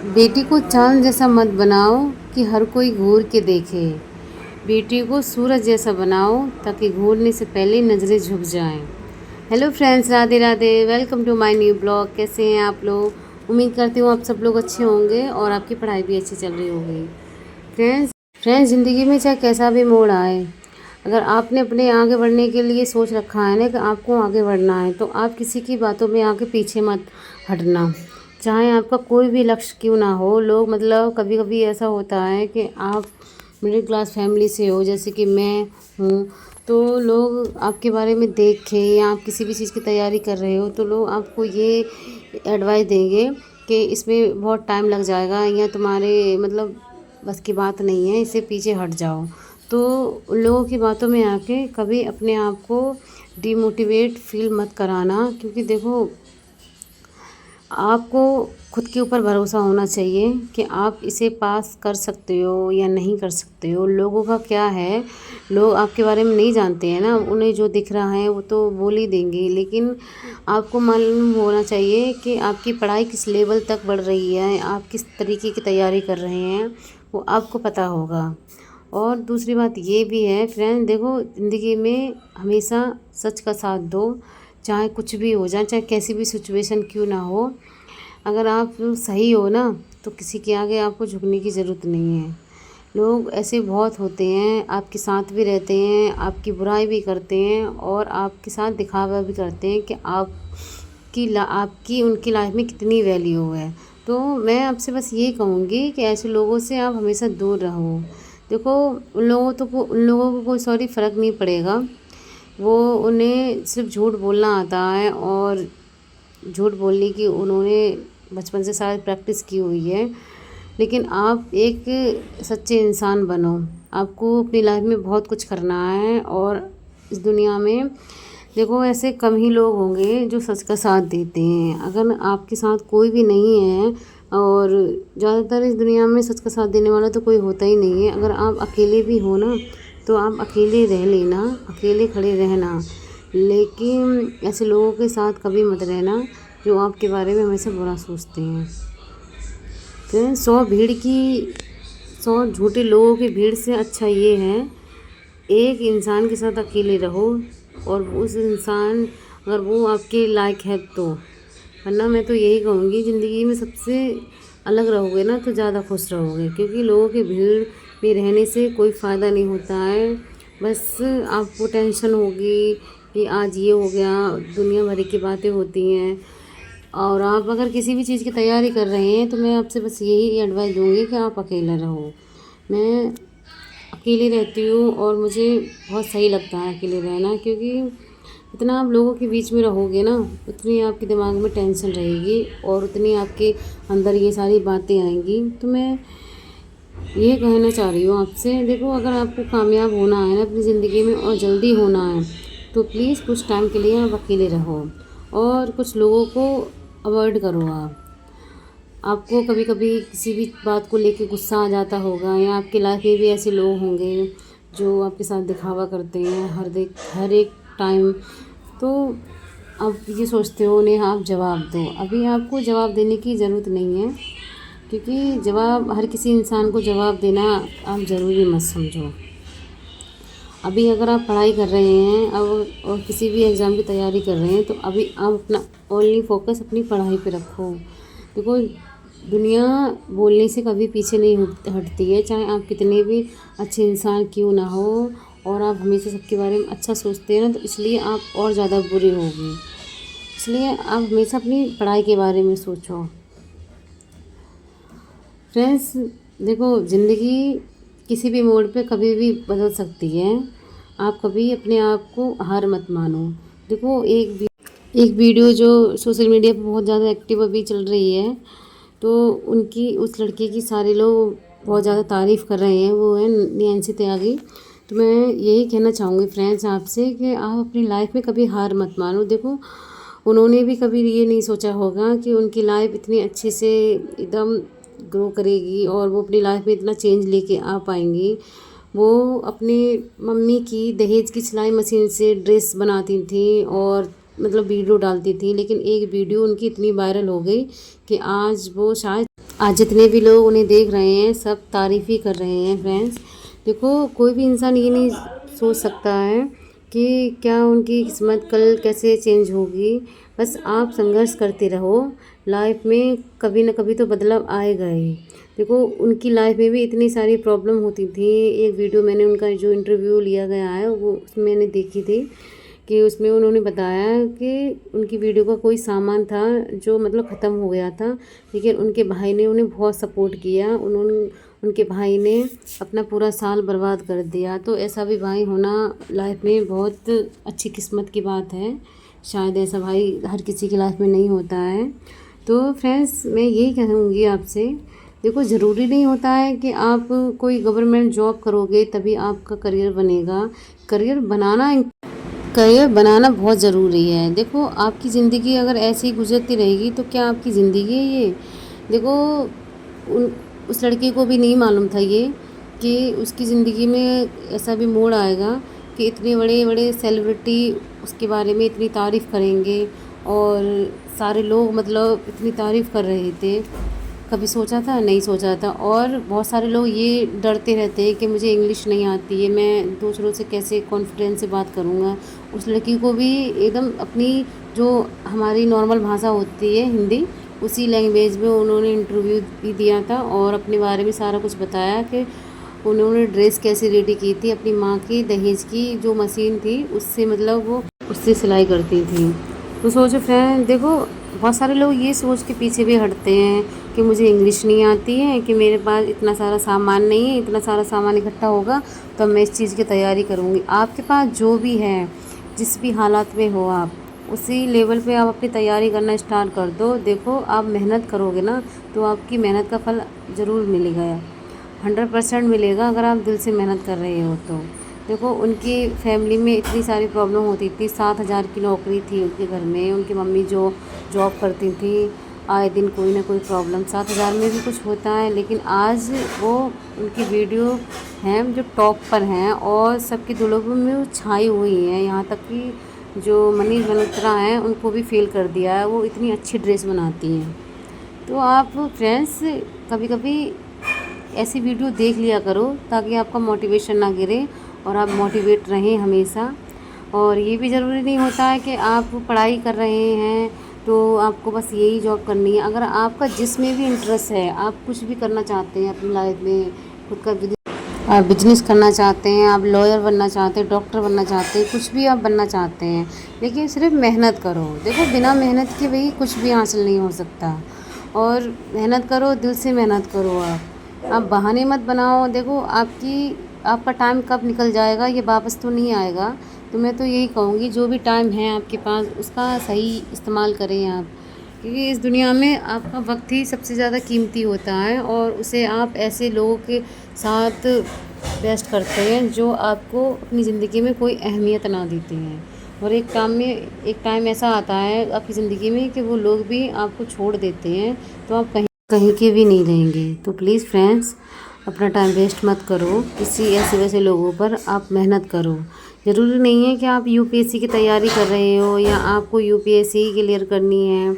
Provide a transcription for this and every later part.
बेटी को चाँद जैसा मत बनाओ कि हर कोई घूर के देखे। बेटी को सूरज जैसा बनाओ ताकि घूरने से पहले नज़रें झुक जाएं। Hello friends, Radhe Radhe. Welcome to my new blog. कैसे हैं आप लोग? उम्मीद करती हूँ आप सब लोग अच्छे होंगे और आपकी पढ़ाई भी अच्छी चल रही होगी। फ्रेंड्स ज़िंदगी में चाहे कैसा भी मोड़ आए, अगर आपने अपने आगे बढ़ने के लिए सोच रखा है ना कि आपको आगे बढ़ना है, तो आप किसी की बातों में आके पीछे मत हटना। चाहे आपका कोई भी लक्ष्य क्यों ना हो। लोग कभी कभी ऐसा होता है कि आप मिडिल क्लास फैमिली से हो, जैसे कि मैं हूँ, तो लोग आपके बारे में देख के या आप किसी भी चीज़ की तैयारी कर रहे हो तो लोग आपको ये एडवाइस देंगे कि इसमें बहुत टाइम लग जाएगा या तुम्हारे बस की बात नहीं है, इससे पीछे हट जाओ। तो उन लोगों की बातों में आके कभी अपने आप को डिमोटिवेट फील मत कराना, क्योंकि देखो आपको खुद के ऊपर भरोसा होना चाहिए कि आप इसे पास कर सकते हो या नहीं कर सकते हो। लोगों का क्या है, लोग आपके बारे में नहीं जानते हैं ना, उन्हें जो दिख रहा है वो तो बोल ही देंगे, लेकिन आपको मालूम होना चाहिए कि आपकी पढ़ाई किस लेवल तक बढ़ रही है, आप किस तरीके की तैयारी कर रहे हैं, वो आपको पता होगा। और दूसरी बात ये भी है फ्रेंड, देखो ज़िंदगी में हमेशा सच का साथ दो, चाहे कुछ भी हो जाए, चाहे कैसी भी सिचुएशन क्यों ना हो। अगर आप सही हो ना, तो किसी के आगे आपको झुकने की ज़रूरत नहीं है। लोग ऐसे बहुत होते हैं, आपके साथ भी रहते हैं, आपकी बुराई भी करते हैं और आपके साथ दिखावा भी करते हैं कि आपकी उनकी लाइफ में कितनी वैल्यू है। तो मैं आपसे बस ये कहूँगी कि ऐसे लोगों से आप हमेशा दूर रहो। देखो उन लोगों को कोई फ़र्क नहीं पड़ेगा। वो उन्हें सिर्फ झूठ बोलना आता है और झूठ बोलने की उन्होंने बचपन से शायद प्रैक्टिस की हुई है। लेकिन आप एक सच्चे इंसान बनो। आपको अपनी लाइफ में बहुत कुछ करना है और इस दुनिया में देखो ऐसे कम ही लोग होंगे जो सच का साथ देते हैं। अगर आपके साथ कोई भी नहीं है, और ज़्यादातर इस दुनिया में सच का साथ देने वाला तो कोई होता ही नहीं है। अगर आप अकेले भी हो ना, तो आप अकेले रह लेना, अकेले खड़े रहना, लेकिन ऐसे लोगों के साथ कभी मत रहना जो आपके बारे में हमेशा बुरा सोचते हैं। फिर 100 झूठे लोगों की भीड़ से अच्छा ये है, एक इंसान के साथ अकेले रहो और उस इंसान अगर वो आपके लायक है तो। वरना मैं तो यही कहूँगी, ज़िंदगी में सबसे अलग रहोगे ना तो ज़्यादा खुश रहोगे, क्योंकि लोगों की भीड़ में रहने से कोई फ़ायदा नहीं होता है। बस आपको टेंशन होगी कि आज ये हो गया, दुनिया भर की बातें होती हैं। और आप अगर किसी भी चीज़ की तैयारी कर रहे हैं तो मैं आपसे बस यही एडवाइस दूँगी कि आप अकेला रहो। मैं अकेली रहती हूँ और मुझे बहुत सही लगता है अकेले रहना, क्योंकि इतना आप लोगों के बीच में रहोगे ना, उतनी आपके दिमाग में टेंशन रहेगी और उतनी आपके अंदर ये सारी बातें आएंगी। तो मैं ये कहना चाह रही हूँ आपसे, देखो अगर आपको कामयाब होना है ना अपनी ज़िंदगी में और जल्दी होना है, तो प्लीज़ कुछ टाइम के लिए आप अकेले रहो और कुछ लोगों को अवॉइड करो। आपको कभी कभी किसी भी बात को लेके गुस्सा आ जाता होगा, या आपकी लाइफ में भी ऐसे लोग होंगे जो आपके साथ दिखावा करते हैं हर एक टाइम। तो आप ये सोचते हो उन्हें आप जवाब दो। अभी आपको जवाब देने की ज़रूरत नहीं है, क्योंकि हर किसी इंसान को जवाब देना आप ज़रूरी मत समझो। अभी अगर आप पढ़ाई कर रहे हैं और किसी भी एग्ज़ाम की तैयारी कर रहे हैं, तो अभी आप अपना ओनली फोकस अपनी पढ़ाई पे रखो। देखो दुनिया बोलने से कभी पीछे नहीं हटती है, चाहे आप कितने भी अच्छे इंसान क्यों ना हो। और आप हमेशा सबके बारे में अच्छा सोचते हैं ना, तो इसलिए आप और ज़्यादा बुरे होगे। इसलिए आप हमेशा अपनी पढ़ाई के बारे में सोचो। फ्रेंड्स देखो, ज़िंदगी किसी भी मोड़ पे कभी भी बदल सकती है। आप कभी अपने आप को हार मत मानो। देखो एक वीडियो जो सोशल मीडिया पे बहुत ज़्यादा एक्टिव अभी चल रही है, तो उस लड़के की सारे लोग बहुत ज़्यादा तारीफ़ कर रहे हैं, वो है नैन्सी त्यागी। तो मैं यही कहना चाहूँगी फ्रेंड्स आपसे कि आप अपनी लाइफ में कभी हार मत मानो। देखो उन्होंने भी कभी ये नहीं सोचा होगा कि उनकी लाइफ इतनी अच्छे से एकदम ग्रो करेगी और वो अपनी लाइफ में इतना चेंज लेके आ पाएंगी। वो अपने मम्मी की दहेज की सिलाई मशीन से ड्रेस बनाती थी और वीडियो डालती थी, लेकिन एक वीडियो उनकी इतनी वायरल हो गई कि आज वो शायद आज जितने भी लोग उन्हें देख रहे हैं सब तारीफ़ ही कर रहे हैं फ्रेंड्स। देखो कोई भी इंसान ये नहीं सोच सकता है कि क्या उनकी किस्मत कल कैसे चेंज होगी। बस आप संघर्ष करते रहो, लाइफ में कभी ना कभी तो बदलाव आएगा ही। देखो उनकी लाइफ में भी इतनी सारी प्रॉब्लम होती थी। एक वीडियो मैंने उनका जो इंटरव्यू लिया गया है वो उसमें मैंने देखी थी कि उसमें उन्होंने बताया कि उनकी वीडियो का कोई सामान था जो मतलब ख़त्म हो गया था, लेकिन उनके भाई ने उन्हें बहुत सपोर्ट किया। उनके भाई ने अपना पूरा साल बर्बाद कर दिया। तो ऐसा भी भाई होना लाइफ में बहुत अच्छी किस्मत की बात है। शायद ऐसा भाई हर किसी की लाइफ में नहीं होता है। तो फ्रेंड्स मैं यही कहूँगी आपसे, देखो ज़रूरी नहीं होता है कि आप कोई गवर्नमेंट जॉब करोगे तभी आपका करियर बनेगा। करियर बनाना बहुत ज़रूरी है। देखो आपकी ज़िंदगी अगर ऐसे ही गुजरती रहेगी तो क्या आपकी ज़िंदगी है ये। देखो उस लड़के को भी नहीं मालूम था ये कि उसकी ज़िंदगी में ऐसा भी मोड़ आएगा कि इतने बड़े बड़े सेलिब्रिटी उसके बारे में इतनी तारीफ़ करेंगे और सारे लोग मतलब इतनी तारीफ़ कर रहे थे। कभी सोचा था? नहीं सोचा था। और बहुत सारे लोग ये डरते रहते हैं कि मुझे इंग्लिश नहीं आती है, मैं दूसरों से कैसे कॉन्फिडेंस से बात करूँगा। उस लड़की को भी एकदम अपनी जो हमारी नॉर्मल भाषा होती है हिंदी, उसी लैंग्वेज में उन्होंने इंटरव्यू भी दिया था और अपने बारे में सारा कुछ बताया कि उन्होंने ड्रेस कैसे रेडी की थी। अपनी माँ की दहेज की जो मशीन थी उससे मतलब वो उससे सिलाई करती थी। तो सोचो फ्रेंड, देखो बहुत सारे लोग ये सोच के पीछे भी हटते हैं कि मुझे इंग्लिश नहीं आती है, कि मेरे पास इतना सारा सामान नहीं है, इतना सारा सामान इकट्ठा होगा तो मैं इस चीज़ की तैयारी करूँगी। आपके पास जो भी है, जिस भी हालात में हो आप, उसी लेवल पे आप अपनी तैयारी करना स्टार्ट कर दो। देखो आप मेहनत करोगे ना तो आपकी मेहनत का फल ज़रूर मिलेगा, 100% मिलेगा अगर आप दिल से मेहनत कर रहे हो तो। देखो उनकी फैमिली में इतनी सारी प्रॉब्लम होती थी। 7,000 की नौकरी थी उनके घर में, उनकी मम्मी जो जॉब करती थी, आए दिन कोई ना कोई प्रॉब्लम। 7,000 में भी कुछ होता है, लेकिन आज वो उनकी वीडियो हैं जो टॉप पर हैं और सबके दिलों में वो छाई हुई हैं। यहाँ तक कि जो मनीष मल्होत्रा हैं उनको भी फेल कर दिया है, वो इतनी अच्छी ड्रेस बनाती हैं। तो आप फ्रेंड्स कभी कभी ऐसी वीडियो देख लिया करो ताकि आपका मोटिवेशन ना गिरे और आप मोटिवेट रहें हमेशा। और ये भी ज़रूरी नहीं होता है कि आप पढ़ाई कर रहे हैं तो आपको बस यही जॉब करनी है। अगर आपका जिसमें भी इंटरेस्ट है, आप कुछ भी करना चाहते हैं अपनी लाइफ में, खुद का आप बिजनेस करना चाहते हैं, आप लॉयर बनना चाहते हैं, डॉक्टर बनना चाहते हैं, कुछ भी आप बनना चाहते हैं, लेकिन सिर्फ मेहनत करो। देखो बिना मेहनत के भाई कुछ भी हासिल नहीं हो सकता। और मेहनत करो, दिल से मेहनत करो। आप बहाने मत बनाओ। देखो आपका टाइम कब निकल जाएगा ये वापस तो नहीं आएगा। तो मैं तो यही कहूँगी जो भी टाइम है आपके पास उसका सही इस्तेमाल करें आप, क्योंकि इस दुनिया में आपका वक्त ही सबसे ज़्यादा कीमती होता है और उसे आप ऐसे लोगों के साथ वेस्ट करते हैं जो आपको अपनी ज़िंदगी में कोई अहमियत ना देते हैं। और एक टाइम ऐसा आता है आपकी ज़िंदगी में कि वो लोग भी आपको छोड़ देते हैं, तो आप कहीं के भी नहीं रहेंगे। तो प्लीज़ फ्रेंड्स अपना टाइम वेस्ट मत करो किसी ऐसे वैसे लोगों पर, आप मेहनत करो। ज़रूरी नहीं है कि आप यूपीएससी की तैयारी कर रहे हो या आपको यूपीएससी ही क्लियर करनी है।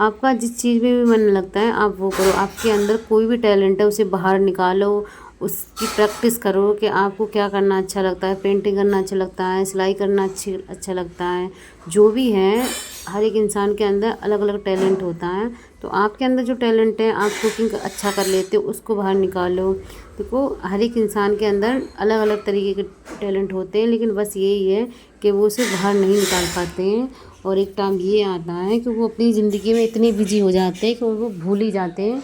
आपका जिस चीज़ में भी मन लगता है आप वो करो। आपके अंदर कोई भी टैलेंट है उसे बाहर निकालो, उसकी प्रैक्टिस करो कि आपको क्या करना अच्छा लगता है। पेंटिंग करना अच्छा लगता है, सिलाई करना अच्छा लगता है, जो भी है हर एक इंसान के अंदर अलग अलग टैलेंट होता है। तो आपके अंदर जो टैलेंट है, आप कुकिंग अच्छा कर लेते हो, उसको बाहर निकालो। देखो हर एक इंसान के अंदर अलग अलग तरीके के टैलेंट होते हैं, लेकिन बस यही है कि वो उसे बाहर नहीं निकाल पाते हैं। और एक टाइम ये आता है कि वो अपनी ज़िंदगी में इतने बिजी हो जाते हैं कि वो भूल ही जाते हैं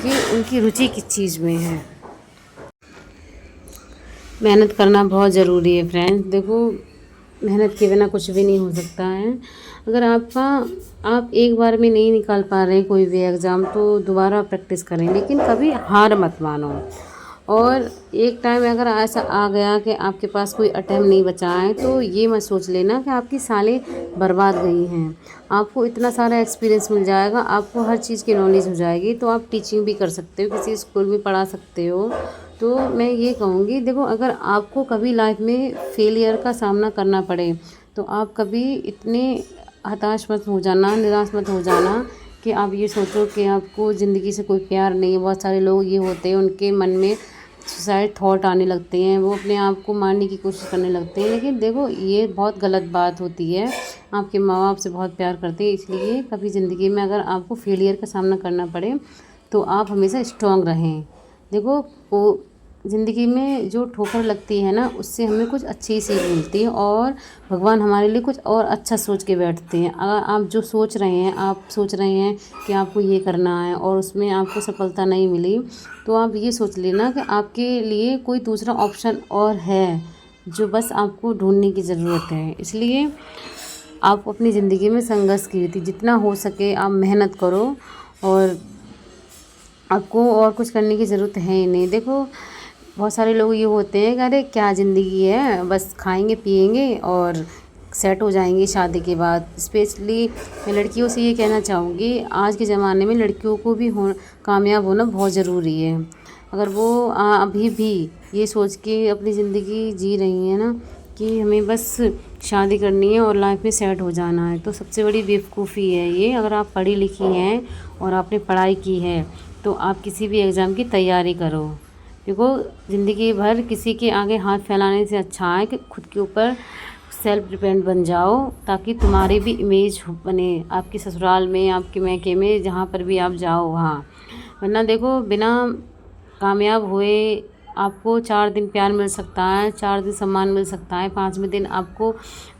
कि उनकी रुचि किस चीज़ में है। मेहनत करना बहुत ज़रूरी है फ्रेंड्स। देखो मेहनत के बिना कुछ भी नहीं हो सकता है। अगर आप एक बार में नहीं निकाल पा रहे हैं कोई भी एग्ज़ाम तो दोबारा प्रैक्टिस करें, लेकिन कभी हार मत मानो। और एक टाइम अगर ऐसा आ गया कि आपके पास कोई अटेम्प्ट नहीं बचा है तो ये मत सोच लेना कि आपकी सालें बर्बाद गई हैं। आपको इतना सारा एक्सपीरियंस मिल जाएगा, आपको हर चीज़ की नॉलेज हो जाएगी, तो आप टीचिंग भी कर सकते हो, किसी स्कूल में पढ़ा सकते हो। तो मैं ये कहूँगी, देखो अगर आपको कभी लाइफ में फेलियर का सामना करना पड़े तो आप कभी इतने हताश मत हो जाना, निराश मत हो जाना कि आप ये सोचो कि आपको ज़िंदगी से कोई प्यार नहीं है। बहुत सारे लोग ये होते हैं, उनके मन में सुसाइड थॉट आने लगते हैं, वो अपने आप को मारने की कोशिश करने लगते हैं। लेकिन देखो, ये बहुत गलत बात होती है। आपके माँ बाप से बहुत प्यार करते हैं, इसलिए कभी ज़िंदगी में अगर आपको फेलियर का सामना करना पड़े तो आप हमेशा स्ट्रॉन्ग रहें। देखो, वो ज़िंदगी में जो ठोकर लगती है ना, उससे हमें कुछ अच्छी सीख मिलती है और भगवान हमारे लिए कुछ और अच्छा सोच के बैठते हैं। अगर आप जो सोच रहे हैं, आप सोच रहे हैं कि आपको ये करना है और उसमें आपको सफलता नहीं मिली, तो आप ये सोच लेना कि आपके लिए कोई दूसरा ऑप्शन और है, जो बस आपको ढूंढने की ज़रूरत है। इसलिए आप अपनी ज़िंदगी में संघर्ष कीजिए, जितना हो सके आप मेहनत करो और आपको और कुछ करने की ज़रूरत है ही नहीं। देखो, बहुत सारे लोग ये होते हैं कि अरे क्या ज़िंदगी है, बस खाएंगे पिएंगे और सेट हो जाएंगे शादी के बाद। स्पेशली मैं लड़कियों से ये कहना चाहूँगी, आज के ज़माने में लड़कियों को भी कामयाब होना बहुत ज़रूरी है। अगर वो अभी भी ये सोच के अपनी ज़िंदगी जी रही हैं ना कि हमें बस शादी करनी है और लाइफ में सेट हो जाना है, तो सबसे बड़ी बेवकूफ़ी है ये। अगर आप पढ़ी लिखी हैं और आपने पढ़ाई की है तो आप किसी भी एग्ज़ाम की तैयारी करो। देखो, ज़िंदगी भर किसी के आगे हाथ फैलाने से अच्छा है कि खुद के ऊपर सेल्फ डिपेंड बन जाओ, ताकि तुम्हारी भी इमेज बने आपके ससुराल में, आपके मैके में, जहाँ पर भी आप जाओ वहाँ। वरना देखो, बिना कामयाब हुए आपको 4 दिन प्यार मिल सकता है, 4 दिन सम्मान मिल सकता है, 5वें दिन आपको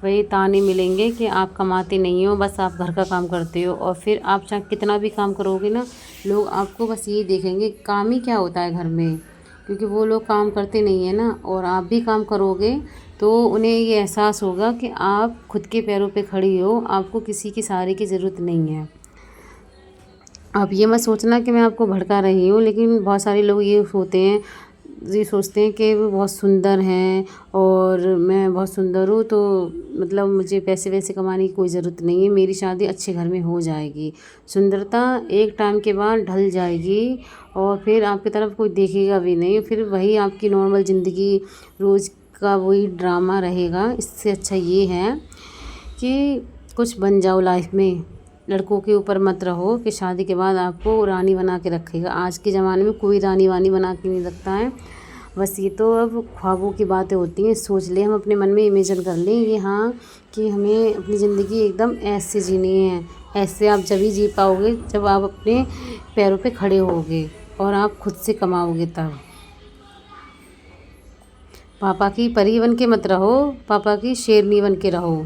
वही ताने मिलेंगे कि आप कमाते नहीं हो, बस आप घर का काम करते हो। और फिर आप चाहे कितना भी काम करोगे ना, लोग आपको बस यही देखेंगे काम ही क्या होता है घर में, क्योंकि वो लोग काम करते नहीं है ना। और आप भी काम करोगे तो उन्हें ये एहसास होगा कि आप खुद के पैरों पे खड़ी हो, आपको किसी की सहारे की ज़रूरत नहीं है। आप ये मत सोचना कि मैं आपको भड़का रही हूँ, लेकिन बहुत सारे लोग ये सोचते हैं कि वो बहुत सुंदर हैं और मैं बहुत सुंदर हूँ, तो मतलब मुझे पैसे वैसे कमाने की कोई ज़रूरत नहीं है, मेरी शादी अच्छे घर में हो जाएगी। सुंदरता एक टाइम के बाद ढल जाएगी और फिर आपकी तरफ कोई देखेगा भी नहीं, फिर वही आपकी नॉर्मल ज़िंदगी रोज़ का वही ड्रामा रहेगा। इससे अच्छा ये है कि कुछ बन जाओ लाइफ में। लड़कों के ऊपर मत रहो कि शादी के बाद आपको रानी बना के रखेगा। आज के ज़माने में कोई रानी वानी बना के नहीं रखता है। बस ये तो अब ख्वाबों की बातें होती हैं, सोच लें, हम अपने मन में इमेजिन कर लें ये, हाँ, कि हमें अपनी ज़िंदगी एकदम ऐसे जीनी है। ऐसे आप जब ही जी पाओगे जब आप अपने पैरों पे खड़े होगे और आप खुद से कमाओगे तब। पापा की परी बन के मत रहो, पापा की शेरनी बन के रहो।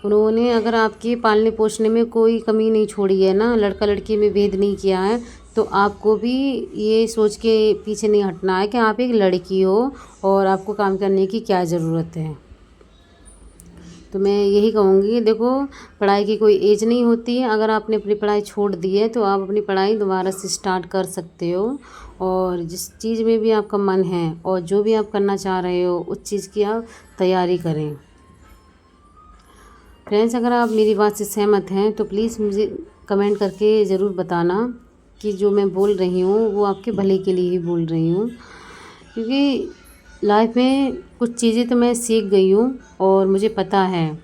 उन्होंने अगर आपके पालने पोसने में कोई कमी नहीं छोड़ी है ना, लड़का लड़की में भेद नहीं किया है, तो आपको भी ये सोच के पीछे नहीं हटना है कि आप एक लड़की हो और आपको काम करने की क्या ज़रूरत है। तो मैं यही कहूँगी, देखो, पढ़ाई की कोई एज नहीं होती है। अगर आपने अपनी पढ़ाई छोड़ दी है तो आप अपनी पढ़ाई दोबारा से स्टार्ट कर सकते हो, और जिस चीज़ में भी आपका मन है और जो भी आप करना चाह रहे हो उस चीज़ की आप तैयारी करें। फ्रेंड्स, अगर आप मेरी बात से सहमत हैं तो प्लीज़ मुझे कमेंट करके ज़रूर बताना कि जो मैं बोल रही हूँ वो आपके भले के लिए ही बोल रही हूँ, क्योंकि लाइफ में कुछ चीज़ें तो मैं सीख गई हूँ और मुझे पता है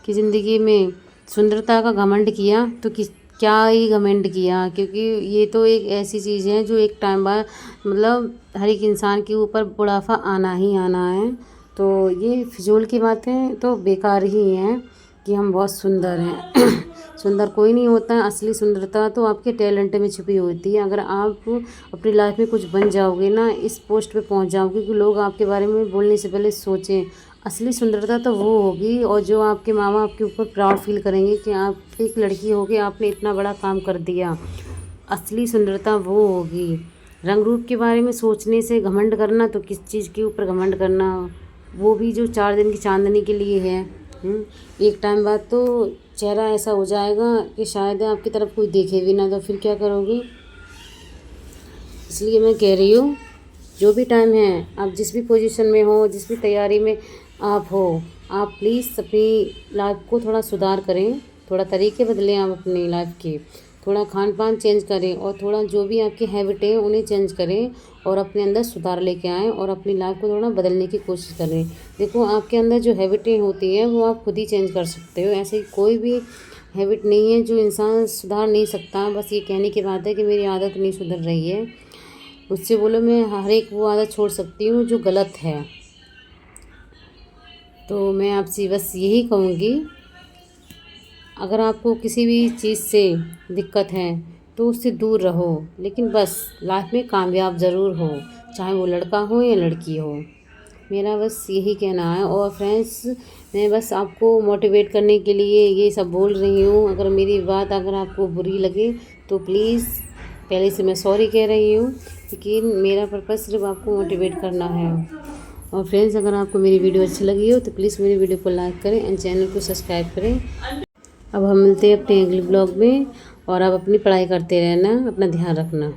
कि ज़िंदगी में सुंदरता का घमंड किया तो क्या ही घमंड किया, क्योंकि ये तो एक ऐसी चीज़ है जो एक टाइम बाद मतलब हर एक इंसान के ऊपर बुढ़ापा आना ही आना है। तो ये फिजूल की बातें तो बेकार ही हैं कि हम बहुत सुंदर हैं। सुंदर कोई नहीं होता है, असली सुंदरता तो आपके टैलेंट में छुपी होती है। अगर आप अपनी लाइफ में कुछ बन जाओगे ना, इस पोस्ट पे पहुंच जाओगे कि लोग आपके बारे में बोलने से पहले सोचें, असली सुंदरता तो वो होगी और जो आपके माँ बाप के ऊपर प्राउड फील करेंगे कि आप एक लड़की होके आपने इतना बड़ा काम कर दिया। असली सुंदरता वो होगी। रंग रूप के बारे में सोचने से घमंड करना, तो किस चीज़ के ऊपर घमंड करना, वो भी जो 4 दिन की चांदनी के लिए है। एक टाइम बाद तो चेहरा ऐसा हो जाएगा कि शायद आपकी तरफ कोई देखे भी ना, तो फिर क्या करोगे। इसलिए मैं कह रही हूँ, जो भी टाइम है, आप जिस भी पोजीशन में हो, जिस भी तैयारी में आप हो, आप प्लीज़ अपनी लाइफ को थोड़ा सुधार करें, थोड़ा तरीके बदलें आप अपनी लाइफ के, थोड़ा खान पान चेंज करें और थोड़ा जो भी आपकी हैबिट है उन्हें चेंज करें और अपने अंदर सुधार लेके आएँ और अपनी लाइफ को थोड़ा बदलने की कोशिश करें। देखो, आपके अंदर जो हैबिटें होती हैं वो आप खुद ही चेंज कर सकते हो। ऐसे ही कोई भी हैबिट नहीं है जो इंसान सुधार नहीं सकता। बस ये कहने की बात है कि मेरी आदत नहीं सुधर रही है। मुझसे बोलो, मैं हर एक वो आदत छोड़ सकती हूँ जो गलत है। तो मैं आपसे बस यही कहूँगी, अगर आपको किसी भी चीज़ से दिक्कत है तो उससे दूर रहो, लेकिन बस लाइफ में कामयाब ज़रूर हो, चाहे वो लड़का हो या लड़की हो। मेरा बस यही कहना है। और फ्रेंड्स, मैं बस आपको मोटिवेट करने के लिए ये सब बोल रही हूँ। अगर मेरी बात अगर आपको बुरी लगे तो प्लीज़ पहले से मैं सॉरी कह रही हूँ, लेकिन मेरा पर्पज़ सिर्फ आपको मोटिवेट करना है। और फ्रेंड्स, अगर आपको मेरी वीडियो अच्छी लगी हो तो प्लीज़ मेरी वीडियो को लाइक करें एंड चैनल को सब्सक्राइब करें। अब हम मिलते हैं अपने अगले ब्लॉग में, और आप अपनी पढ़ाई करते रहना, अपना ध्यान रखना।